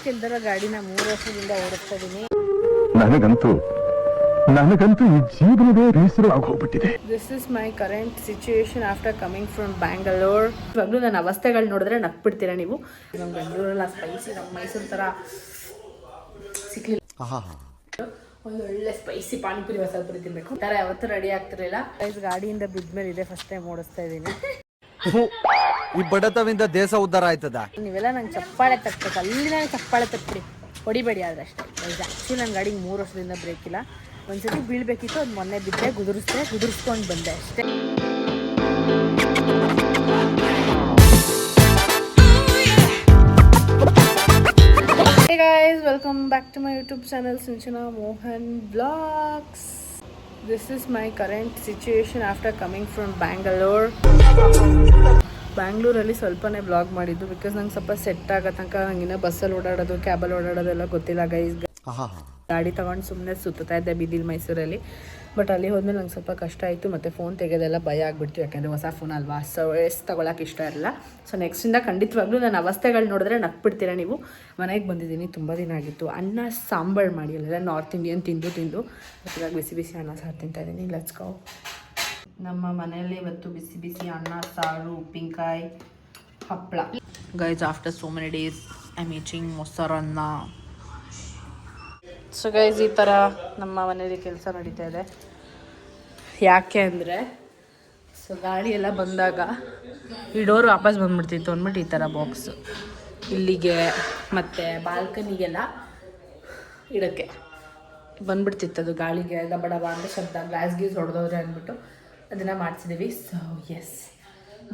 Break ಇಲ್ದಿರೋ ಗಾಡಿನ 3 ವರ್ಷದಿಂದ ಓಡಿಸ್ತಾ ಇದೀನಿ. ನನಗಂತೂ ಈ ಜೀವನವೇ ಬೇಸರವಾಗಿ ಹೋಗ್ಬಿಟ್ಟಿದೆ. This is my current situation after coming from Bangalore. ಇವಾಗಲೂ ನನ್ನ ಅವಸ್ಥೆಗಳು ನೋಡಿದ್ರೆ ನಕ್ಬಿಡ್ತೀರಾ ನೀವು. ನಮ್ಮ ಬೆಂಗಳೂರಲ್ಲಿ ಸ್ಪೈಸಿ ನಮ್ಮ ಮೈಸೂರು ಥರ ಸಿಕ್ಲಿಲ್ಲ. ಒಂದು ಒಳ್ಳೆ ಸ್ಪೈಸಿ ಪಾನಿಪುರಿ ಮಸಾಲಪುರಿ ತಿನ್ಬೇಕು. ಈ ಥರ ಯಾವತ್ತೂ ರೆಡಿ ಆಗ್ತಿರಲಿಲ್ಲ. ಗಾಡಿಯಿಂದ ಬಿದ್ಮೇಲೆ ಇದೆ ಫಸ್ಟ್ ಟೈಮ್ ಓಡಿಸ್ತಾ ಇದ್ದೀನಿ. ಈ ಬಡತವಿಂದ ದೇಶ ಉದ್ಧಾರ ಆಯ್ತದ. ನೀವೆಲ್ಲ ನಂಗೆ ಚಪ್ಪಾಳೆ ತಟ್ಟಬೇಕು, ಅಲ್ಲಿ ನಂಗೆ ಚಪ್ಪಾಳೆ ತಟ್ಬಿಡಿ, ಹೊಡಿಬೇಡಿ. ಆದ್ರೆ ಅಷ್ಟೇ. ಆ್ಯಕ್ಚುಲಿ ನನ್ನ ಗಾಡಿಗೆ 3 ವರ್ಷದಿಂದ ಬ್ರೇಕ್ ಇಲ್ಲ. ಒಂದ್ಸತಿ ಬೀಳ್ಬೇಕಿತ್ತು, ಅದು ಮೊನ್ನೆ ಬಿದ್ದೆ, ಗುದುರಿಸ್ಕೊಂಡು ಬಂದೆ ಅಷ್ಟೇ. Hey guys, welcome back to my YouTube channel Sinchana Mohan Vlogs. This is my current situation after coming from Bangalore. ಬ್ಯಾಂಗ್ಳೂರಲ್ಲಿ ಸ್ವಲ್ಪನೇ ಬ್ಲಾಗ್ ಮಾಡಿದ್ದು ಬಿಕಾಸ್ ನಂಗೆ ಸ್ವಲ್ಪ ಸೆಟ್ ಆಗೋ ತನಕ ನಂಗಿನ್ನ ಬಸ್ಸಲ್ಲಿ ಓಡಾಡೋದು ಕ್ಯಾಬಲ್ಲಿ ಓಡಾಡೋದೆಲ್ಲ ಗೊತ್ತಿಲ್ಲ ಗೈಸ್. ಗಾಡಿ ತೊಗೊಂಡು ಸುಮ್ಮನೆ ಸುತ್ತಾ ಇದ್ದೆ ಬೀದಿಲಿ ಮೈಸೂರಲ್ಲಿ. ಬಟ್ ಅಲ್ಲಿ ಹೋದ್ಮೇಲೆ ನಂಗೆ ಸ್ವಲ್ಪ ಕಷ್ಟ ಆಯಿತು. ಮತ್ತು ಫೋನ್ ತೆಗೆಯೋದೆಲ್ಲ ಭಯ ಆಗಿಬಿಡ್ತು, ಯಾಕೆಂದರೆ ಹೊಸ ಫೋನ್ ಅಲ್ವಾ, ಸೊ ತೊಗೊಳಕ್ಕೆ ಇಷ್ಟ ಇರಲ್ಲ. ಸೊ ನೆಕ್ಸ್ಟಿಂದ ಖಂಡಿತವಾಗ್ಲೂ ನನ್ನ ಅವಸ್ಥೆಗಳು ನೋಡಿದ್ರೆ ನಕ್ಬಿಡ್ತೀರಾ ನೀವು. ಮನೆಗೆ ಬಂದಿದ್ದೀನಿ, ತುಂಬ ದಿನ ಆಗಿತ್ತು. ಅನ್ನ ಸಾಂಬಾರು ಮಾಡಿ ಅಲ್ಲೆಲ್ಲ ನಾರ್ತ್ ಇಂಡಿಯನ್ ತಿಂದು ಇವಾಗ ಬಿಸಿ ಬಿಸಿ ಅನ್ನ ಸಾರು ತಿಂತಾಯಿದ್ದೀನಿ. Let's go. ನಮ್ಮ ಮನೆಯಲ್ಲಿ ಇವತ್ತು ಬಿಸಿ ಬಿಸಿ ಅನ್ನ ಸಾರು, ಉಪ್ಪಿನಕಾಯಿ, ಹಪ್ಪಳ. Guys, after so many days I am eating ಮೊಸರನ್ನ. ಸೊ ಗೈಸ್, ಈ ಥರ ನಮ್ಮ ಮನೇಲಿ ಕೆಲಸ ನಡೀತಾ ಇದೆ. ಯಾಕೆ ಅಂದರೆ ಸೊ ಗಾಡಿ ಎಲ್ಲ ಬಂದಾಗ ಈ ಡೋರ್ ವಾಪಸ್ ಬಂದುಬಿಡ್ತಿತ್ತು ಅಂದ್ಬಿಟ್ಟು ಈ ಥರ ಬಾಕ್ಸು ಇಲ್ಲಿಗೆ ಮತ್ತು ಬಾಲ್ಕನಿಗೆಲ್ಲ ಇಡೋಕ್ಕೆ ಬಂದುಬಿಡ್ತಿತ್ತು. ಅದು ಗಾಳಿಗೆ ಡಬ ಡಬ ಅಂತ ಶಬ್ದ, ಗ್ಲಾಸ್ ಗೀಸ್ ಹೊಡೆದೋದ್ರೆ ಅಂದ್ಬಿಟ್ಟು ಅದನ್ನು ಮಾಡಿಸಿದ್ದೀವಿ. ಸೊ ಎಸ್,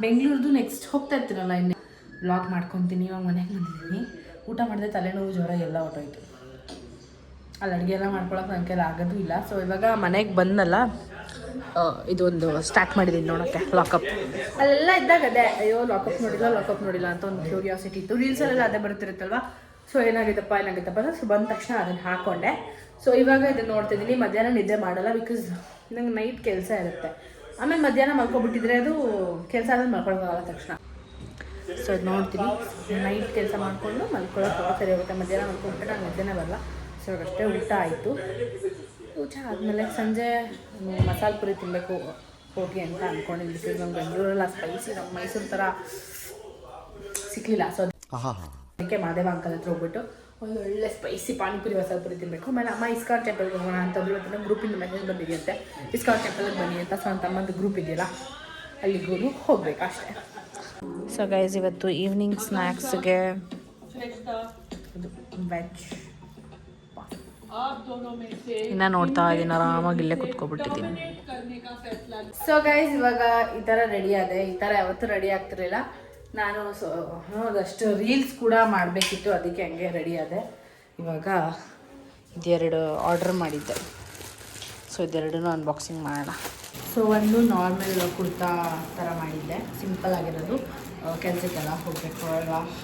ಬೆಂಗಳೂರ್ದು ನೆಕ್ಸ್ಟ್ ಹೋಗ್ತಾ ಇರ್ತೀನಲ್ಲ, ಇನ್ನು ಬ್ಲಾಗ್ ಮಾಡ್ಕೊತೀನಿ. ಇವಾಗ ಮನೆಗೆ ಬಂದಿದ್ದೀನಿ. ಊಟ ಮಾಡಿದೆ, ತಲೆನೋವು, ಜ್ವರ ಎಲ್ಲ ಹೊಟ್ಟೋಯ್ತು. ಅಲ್ಲಿ ಅಡುಗೆ ಎಲ್ಲ ಮಾಡ್ಕೊಳಕ್ಕೆ ನನ್ನ ಕೈಲಿ ಆಗೋದು ಇಲ್ಲ. ಸೊ ಇವಾಗ ಮನೆಗೆ ಬಂದಲ್ಲ, ಇದೊಂದು ಸ್ಟಾರ್ಟ್ ಮಾಡಿದ್ದೀನಿ ನೋಡೋಕ್ಕೆ, ಲಾಕಪ್. ಅಲ್ಲೆಲ್ಲ ಇದ್ದಾಗ ಅದೇ, ಅಯ್ಯೋ ಲಾಕಪ್ ನೋಡಿಲ್ಲ ಅಂತ ಒಂದು ಕ್ಯೂರಿಯಾಸಿಟಿ ಇತ್ತು. ರೀಲ್ಸಲ್ಲೆಲ್ಲ ಅದೇ ಬರ್ತಿರುತ್ತಲ್ವ. ಸೊ ಏನಾಗಿತ್ತಪ್ಪ ಅಂತ ಸೊ ಬಂದ ತಕ್ಷಣ ಅದನ್ನು ಹಾಕ್ಕೊಂಡೆ. ಸೊ ಇವಾಗ ಇದನ್ನು ನೋಡ್ತಿದ್ದೀನಿ. ಮಧ್ಯಾಹ್ನ ನಿದ್ದೆ ಮಾಡಲ್ಲ, ಬಿಕಾಸ್ ನಂಗೆ ನೈಟ್ ಕೆಲಸ ಇರುತ್ತೆ. ಆಮೇಲೆ ಮಧ್ಯಾಹ್ನ ಮಲ್ಕೊಬಿಟ್ಟಿದ್ರೆ ಅದು ಕೆಲಸ ಆದ್ಮೇಲೆ ಮಲ್ಕೊಳಕ್ಕಾಗಲ್ಲ ತಕ್ಷಣ. ಸೊ ಅದು ನೋಡ್ತೀನಿ, ನೈಟ್ ಕೆಲಸ ಮಾಡಿಕೊಂಡು ಮಲ್ಕೊಳ್ಳೋಕೆ ಸರಿ ಹೋಗುತ್ತೆ. ಮಧ್ಯಾಹ್ನ ಮಲ್ಕೊಂಡ್ಬಿಟ್ರೆ ನಾನು ನಿದ್ದೆನೇ ಬರಲ್ಲ. ಸೊ ಅಷ್ಟೇ ಊಟ ಆಯಿತು. ಊಟ ಆದಮೇಲೆ ಸಂಜೆ ಮಸಾಲೆ ಪುರಿ ತಿನ್ನಬೇಕು ಹೋಗಿ ಅಂತ ಅಂದ್ಕೊಂಡಿದ್ದೀನಿ. ಬಿಕಾಸ್ ನಮ್ಮ ಬೆಂಗಳೂರಲ್ಲಿ ಸ್ಪೈಸಿ ನಮ್ಮ ಮೈಸೂರು ಥರ ಸಿಕ್ಕಲಿಲ್ಲ. ಸೊ ಅದಕ್ಕೆ ಮಾದೇವ ಅಂಕಲ್ ಹತ್ರ ಹೋಗ್ಬಿಟ್ಟು ಒಂದು ಒಳ್ಳೆ ಸ್ಪೈಸಿ ಪಾನಿಪುರಿ ಮಸಾಲೆ ಪುರಿ ತಿನ್ನಬೇಕು. ಆಮೇಲೆ ಅಮ್ಮ ಇಸ್ಕಾನ್ ಟೆಂಪಲ್ಗೆ ಹೋಗೋಣ ಅಂತಂದ್ರು. ಅದನ್ನು ಗ್ರೂಪಿಂದ ಮೆಸೇಜ್ ಬಂದಿದೆಯಂತೆ, ಇಸ್ಕಾನ್ ಟೆಂಪಲ್ಗೆ ಬನ್ನಿ ಅಂತ. ಸೊ ನನ್ನ ತಮ್ಮಂದು ಗ್ರೂಪ್ ಇದೆಯಲ್ಲ, ಅಲ್ಲಿಗೂ ಹೋಗ್ಬೇಕು ಅಷ್ಟೇ. ಸೊ ಗೈಸ್, ಇವತ್ತು ಈವ್ನಿಂಗ್ ಸ್ನ್ಯಾಕ್ಸ್ಗೆ ವೆಜ್ ಇನ್ನು ನೋಡ್ತಾ ಇದ್ದೀನಿ. ಆರಾಮಾಗಿ ಇಲ್ಲೇ ಕುತ್ಕೊಬಿಟ್ಟಿದ್ದೀನಿ. ಸೊ ಗೈಸ್, ಇವಾಗ ಈ ಥರ ರೆಡಿ ಆದೆ. ಈ ಥರ ಯಾವತ್ತೂ ರೆಡಿ ಆಗ್ತಿರಲಿಲ್ಲ ನಾನು. ಸೊ ಅದಷ್ಟು ರೀಲ್ಸ್ ಕೂಡ ಮಾಡಬೇಕಿತ್ತು, ಅದಕ್ಕೆ ಹಂಗೆ ರೆಡಿ ಆದೆ. ಇವಾಗ ಇದೆರಡು ಆರ್ಡರ್ ಮಾಡಿದ್ದೆ. ಸೊ ಇದೆರಡೂ ಅನ್ಬಾಕ್ಸಿಂಗ್ ಮಾಡೋಣ. ಸೊ ಒಂದು ನಾರ್ಮಲ್ ಕುರ್ತಾ ಥರ ಮಾಡಿದ್ದೆ, ಸಿಂಪಲ್ ಆಗಿರೋದು. ಕೆಲಸಕ್ಕೆಲ್ಲ ಹೋಗಬೇಕು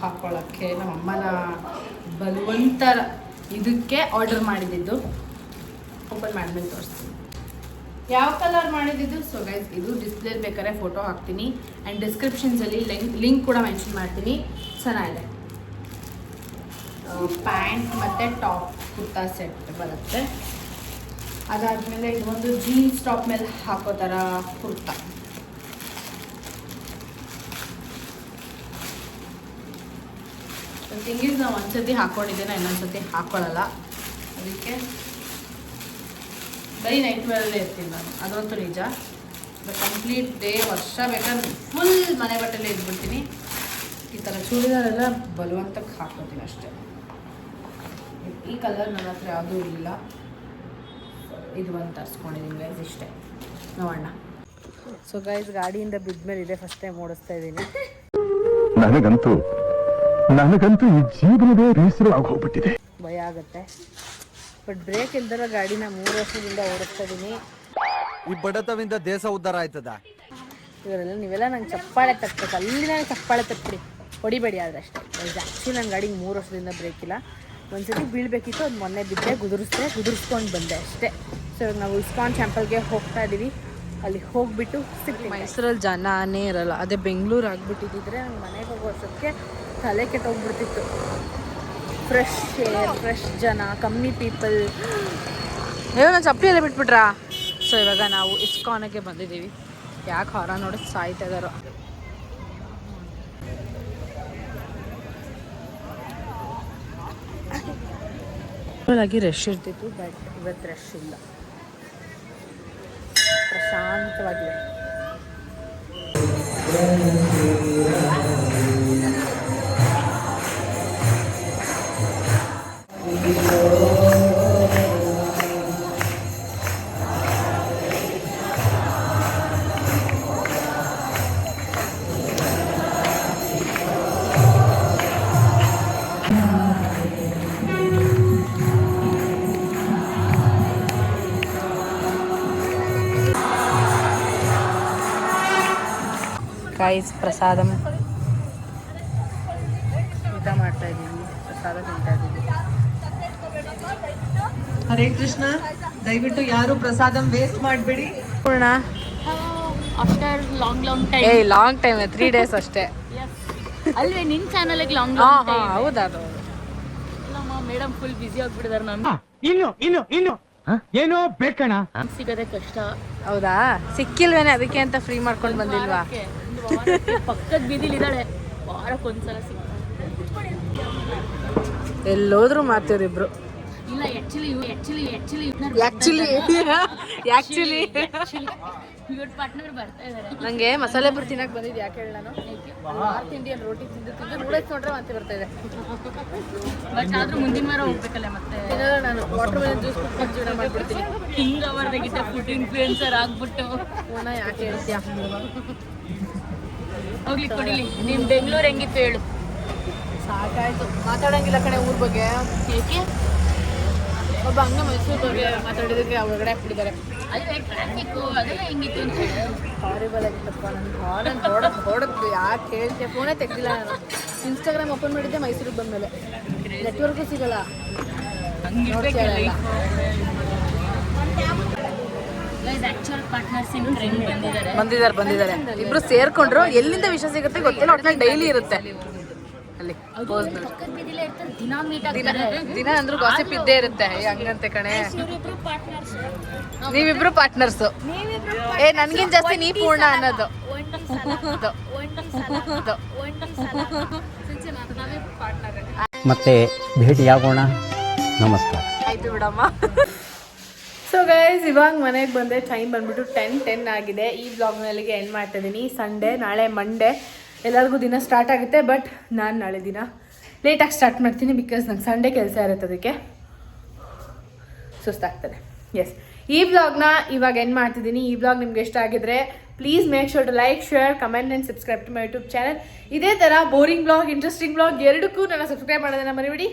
ಹಾಕ್ಕೊಳ್ಳೋಕ್ಕೆ ನಮ್ಮ ಅಮ್ಮನ ಬಲವಂತರ ಇದಕ್ಕೆ ಆರ್ಡರ್ ಮಾಡಿದ್ದು. ಓಪನ್ ಮಾಡಿದ್ಮೇಲೆ ತೋರಿಸ್ತೀನಿ ಯಾವ ಕಲರ್ ಮಾಡಿದ್ದು. ಸೊ ಗೈಸ್, ಇದು ಡಿಸ್ಪ್ಲೇ ಬೇಕಾದ್ರೆ ಫೋಟೋ ಹಾಕ್ತೀನಿ ಆ್ಯಂಡ್ ಡಿಸ್ಕ್ರಿಪ್ಷನ್ಸಲ್ಲಿ ಲಿಂಕ್ ಕೂಡ ಮೆನ್ಷನ್ ಮಾಡ್ತೀನಿ. ಚೆನ್ನಾಗಿದೆ. ಪ್ಯಾಂಟ್ ಮತ್ತು ಟಾಪ್ ಕುರ್ತಾ ಸೆಟ್ ಬರುತ್ತೆ. ಅದಾದಮೇಲೆ ಇದೊಂದು ಜೀನ್ಸ್ ಟಾಪ್ ಮೇಲೆ ಹಾಕೋ ಥರ ಕುರ್ತಾ. ಥಿಂಗೀಸ್, ನಾವು ಒಂದ್ಸತಿ ಹಾಕ್ಕೊಂಡಿದ್ದೇನೆ, ಇನ್ನೊಂದ್ಸತಿ ಹಾಕ್ಕೊಳ್ಳಲ್ಲ. ಅದಕ್ಕೆ ಬರೀ ನೈಟ್ ವೇರಲ್ಲೇ ಇರ್ತೀನಿ ನಾನು, ಅದಂತೂ ನಿಜ. ಬಟ್ ಕಂಪ್ಲೀಟ್ ಡೇ ವರ್ಷ ಬೇಕಾದ್ರೆ ಫುಲ್ ಮನೆ ಬಟ್ಟೆಲ್ಲೇ ಇದ್ಬಿಡ್ತೀನಿ. ಈ ಥರ ಚೂಡಿದಾರೆಲ್ಲ ಬಲವಂತಕ್ಕೆ ಹಾಕ್ಕೊತೀನಿ ಅಷ್ಟೇ. ಈ ಕಲರ್ ನನ್ನ ಹತ್ರ ಯಾವುದೂ ಇಲ್ಲ. ಇದು ಒಂದು ತರಿಸ್ಕೊಂಡಿದ್ದೀನಿ ಗೈಸ್, ಇಷ್ಟೇ. ನೋಡೋಣ. ಸೊ ಗೈಸ್, ಗಾಡಿಯಿಂದ ಬಿದ್ಮೇಲೆ ಇದೆ ಫಸ್ಟ್ ಟೈಮ್ ಓಡಿಸ್ತಾ ಇದ್ದೀನಿ. ನನಗಂತೂ ಈ ಜೀವನವೇ ಬೇಸರವಾಗಿ ಹೋಗ್ಬಿಟ್ಟಿದೆ. ಭಯ ಆಗುತ್ತೆ. ಬಟ್ ಬ್ರೇಕ್ ಇಲ್ದಿರೋ ಗಾಡಿನ 3 ವರ್ಷದಿಂದ ಓಡಿಸ್ತಾ ಇದ್ದೀನಿ. ಈ ಬಡತವಿಂದ ದೇಶ ಉದ್ಧಾರ ಆಯ್ತದ. ನೀವೆಲ್ಲ ನಂಗೆ ಚಪ್ಪಾಳೆ ತಟ್ಟಬೇಕು, ಅಲ್ಲಿ ನಂಗೆ ಚಪ್ಪಾಳೆ ತಟ್ಬಿಡಿ, ಹೊಡಿಬೇಡಿ. ಆದ್ರೆ ಅಷ್ಟೇ. ಆ್ಯಕ್ಚುಲಿ ನನ್ನ ಗಾಡಿಗೆ 3 ವರ್ಷದಿಂದ ಬ್ರೇಕ್ ಇಲ್ಲ. ಒಂದ್ಸತಿ ಬೀಳ್ಬೇಕಿತ್ತು, ಅದು ಮೊನ್ನೆ ಬಿದ್ದೆ, ಗುದುರಿಸ್ಕೊಂಡು ಬಂದೆ ಅಷ್ಟೇ. ಸೊ ನಾವು ಇಸ್ಕಾನ್ ಟೆಂಪಲ್ಗೆ ಹೋಗ್ತಾ ಇದ್ದೀವಿ. ಅಲ್ಲಿ ಹೋಗ್ಬಿಟ್ಟು ಸಿಗ್ತೀವಿ. ಮೈಸೂರಲ್ಲಿ ಜನನೇ ಇರಲ್ಲ. ಅದೇ ಬೆಂಗಳೂರು ಆಗಿಬಿಟ್ಟಿದ್ದರೆ ನಂಗೆ ಮನೆಗೆ ಹೋಗೋ ವರ್ಷಕ್ಕೆ ತಲೆ ಕೆಟ್ಟೋಗ್ಬಿಡ್ತಿತ್ತು. ಫ್ರೆಶ್ ಏರ್, ಫ್ರೆಶ್ ಜನ, ಕಮ್ಮಿ ಪೀಪಲ್. ನಾನು ಚಪ್ಪಲಿ ಎಲ್ಲ ಬಿಟ್ಬಿಟ್ರಾ? ಸೊ ಇವಾಗ ನಾವು ಇಸ್ಕಾನ್ಗೆ ಬಂದಿದ್ದೀವಿ. ಯಾಕೆ ಹೊರ ನೋಡಿ ಸಾಯ್ತಾ ಇದ್ದಾರೋ. ಆಗಿ ರಶ್ ಇರ್ತಿತ್ತು, ಬಟ್ ಇವತ್ತು ರಶ್ ಇಲ್ಲ, ಪ್ರಶಾಂತವಾಗಿದೆ. ಗೈಸ್, ಪ್ರಸಾದಂ ಊಟ ಮಾಡ್ತಾ ಇದ್ದೀವಿ, ಪ್ರಸಾದ ತಿಂತಾ ಇದ್ದೀವಿ. ಹರೇ ಕೃಷ್ಣ. ದಯವಿಟ್ಟು ಯಾರು ಪ್ರಸಾದಂ ವೇಸ್ಟ್ ಮಾಡಬೇಡಿ. ಪೂರ್ಣ after long long time 3 days ಅಷ್ಟೇ ಅಲ್ವೇ ನಿನ್ ಚಾನಲ್ಗೆ ಲಾಂಗ್ ಹೌದಾ? ಅದು ನಮ್ಮ ಮೇಡಮ್ ಫುಲ್ ಬಿಸಿ ಆಗ್ಬಿಟ್ಟಿದಾರೆ. ನಾನು ಇನ್ನು ಏನೋ ಬೇಕಣ. ಸಿಗದೆ ಕಷ್ಟ. ಹೌದಾ? ಸಿಕ್ಕಿಲ್ವೇನೆ ಅದಕ್ಕೆ ಅಂತ ಫ್ರೀ ಮಾಡ್ಕೊಂಡು ಬಂದಿಲ್ವಾ? ಪಕ್ಕದ ಬೀದಿಲಿ ಇದ್ದಾಳೆ, ವಾರಕ್ಕೊಂದ್ಸಲ ಸಿಗ್ತಾಳೆ. ಎಲ್ಲೋದ್ರು ಮಾತಿವ್ರಿಬ್ರು. ಇಲ್ಲ ಆಕ್ಚುಲಿ ಇವತ್ತು ಪಾರ್ಟ್ನರ್ ಬರ್ತಾ ಇದಾರೆ. ನಂಗೆ ಮಸಾಲೆ ಪುರಿ ತಿನ್ನಕ್ ಬಂದಿದ್ದು ಯಾಕೆ ಹೇಳ, ನಾನು ನಾರ್ತ್ ಇಂಡಿಯನ್ ರೋಟಿ ತಿಂದು ನೂಡಲ್ಸ್ ನೋಡ್ರೆ ವಾಂತಿ ಬರ್ತಾ ಇದೆ. ಬಟ್ ಆದ್ರೂ ಮುಂದಿನ ವಾರ ಹೋಗ್ಬೇಕಲ್ಲ ಮತ್ತೆ. ನಾನು ವಾಟರ್ ಮೆಲನ್ ಜ್ಯೂಸ್ ಕುಟ್ಕೊಂಡು ಜೀವನ ಮಾಡ್ಬಿಡ್ತೀನಿ. ಹಿಂಗ ಅವರ್ದಾಗಿದ್ದ ಫುಡ್ ಇನ್ಫ್ಲೂಯೆನ್ಸರ್ ಆಗ್ಬಿಟ್ಟು ಪೂರ್ಣ ಯಾಕೆ ಹೇಳ್ತೀಯ? ಹೋಗ್ಲಿ ಕೊಡಿಲಿ. ನಿಮ್ ಬೆಂಗಳೂರು ಹೆಂಗಿತ್ತು ಹೇಳು. ಸಾಕಾಯ್ತು, ಮಾತಾಡಂಗಿಲ್ಲ ಕಣೆ ಊರ್ ಬಗ್ಗೆ. ಏಕೆ? ಒಬ್ಬ ಹಂಗ ಮೈಸೂರು ಬಗ್ಗೆ ಮಾತಾಡಿದಕ್ಕೆ ಹೊರಗಡೆ ಹಾಕ್ಬಿಟ್ಟಿದ್ದಾರೆ. ಅದೇ ಟ್ರಾಫಿಕ್ಕು ಅದೆಲ್ಲ ಹೆಂಗಿತ್ತು ಅಂತ ಹೇಳಿ. ಹಾರಿಬಲ್ ಆಗಿತ್ತಪ್ಪ. ನನ್ನ ಹಾರನ್ ಹೊಡದ್ದು ಯಾಕೆ ಹೇಳ್ತೀಯ? ಫೋನೇ ತೆಗ್ದಿಲ್ಲ ನಾನು. ಇನ್ಸ್ಟಾಗ್ರಾಮ್ ಓಪನ್ ಮಾಡಿದ್ದೆ ಮೈಸೂರಿಗೆ ಬಂದಮೇಲೆ. ನೆಟ್ವರ್ಕು ಸಿಗಲ್ಲ. ಬಂದಿದ್ದಾರೆ ಇಬ್ರು ಸೇರ್ಕೊಂಡ್ರು. ಎಲ್ಲಿಂದ ವಿಷಯ ಸಿಗುತ್ತೆ ಗೊತ್ತಿಲ್ಲ, ಒಟ್ಟಿನಲ್ಲಿ ಡೈಲಿ ಇರುತ್ತೆ ಅಲ್ಲಿ. ದಿನ ಅಂದ್ರೂ ಗಾಸಿಪ್ ಇದ್ದೇ ಇರುತ್ತೆ. ಹಂಗಂತೆ ಕಣೆ, ನೀವಿಬ್ರು ಪಾರ್ಟ್ನರ್ಸ್. ನನ್ಗಿನ್ ಜಾಸ್ತಿ ನೀ ಪೂರ್ಣ ಅನ್ನೋದು. ಮತ್ತೆ ಭೇಟಿಯಾಗೋಣ. ನಮಸ್ಕಾರ. ಆಯ್ತು ಬಿಡಮ್ಮ. ಸೊ ಗೈಸ್, ಇವಾಗ ಮನೆಗೆ ಬಂದೆ. ಟೈಮ್ ಬಂದ್ಬಿಟ್ಟು 10:10 ಆಗಿದೆ. ಈ ಬ್ಲಾಗ್ನಲ್ಲಿಗೆ ಎಂಡ್ ಮಾಡ್ತಾ ಇದ್ದೀನಿ. ಸಂಡೇ, ನಾಳೆ ಮಂಡೇ ಎಲ್ಲರಿಗೂ ದಿನ ಸ್ಟಾರ್ಟ್ ಆಗುತ್ತೆ. ಬಟ್ ನಾನು ನಾಳೆ ದಿನ ಲೇಟಾಗಿ ಸ್ಟಾರ್ಟ್ ಮಾಡ್ತೀನಿ, ಬಿಕಾಸ್ ನಂಗೆ ಸಂಡೇ ಕೆಲಸ ಇರುತ್ತೆ, ಅದಕ್ಕೆ ಸುಸ್ತಾಗ್ತದೆ. ಎಸ್, ಈ ಬ್ಲಾಗ್ನ ಇವಾಗ ಎಂಡ್ ಮಾಡ್ತಿದ್ದೀನಿ. ಈ ಬ್ಲಾಗ್ ನಿಮ್ಗೆ ಇಷ್ಟ ಆಗಿದ್ರೆ please make sure to like, share, comment and subscribe to my YouTube channel. ಇದೇ ಥರ ಬೋರಿಂಗ್ ಬ್ಲಾಗ್, ಇಂಟ್ರೆಸ್ಟಿಂಗ್ ಬ್ಲಾಗ್ ಎರಡಕ್ಕೂ ನನ್ನ ಸಬ್ಸ್ಕ್ರೈಬ್ ಮಾಡೋದನ್ನ ಮರಿಬೇಡಿ.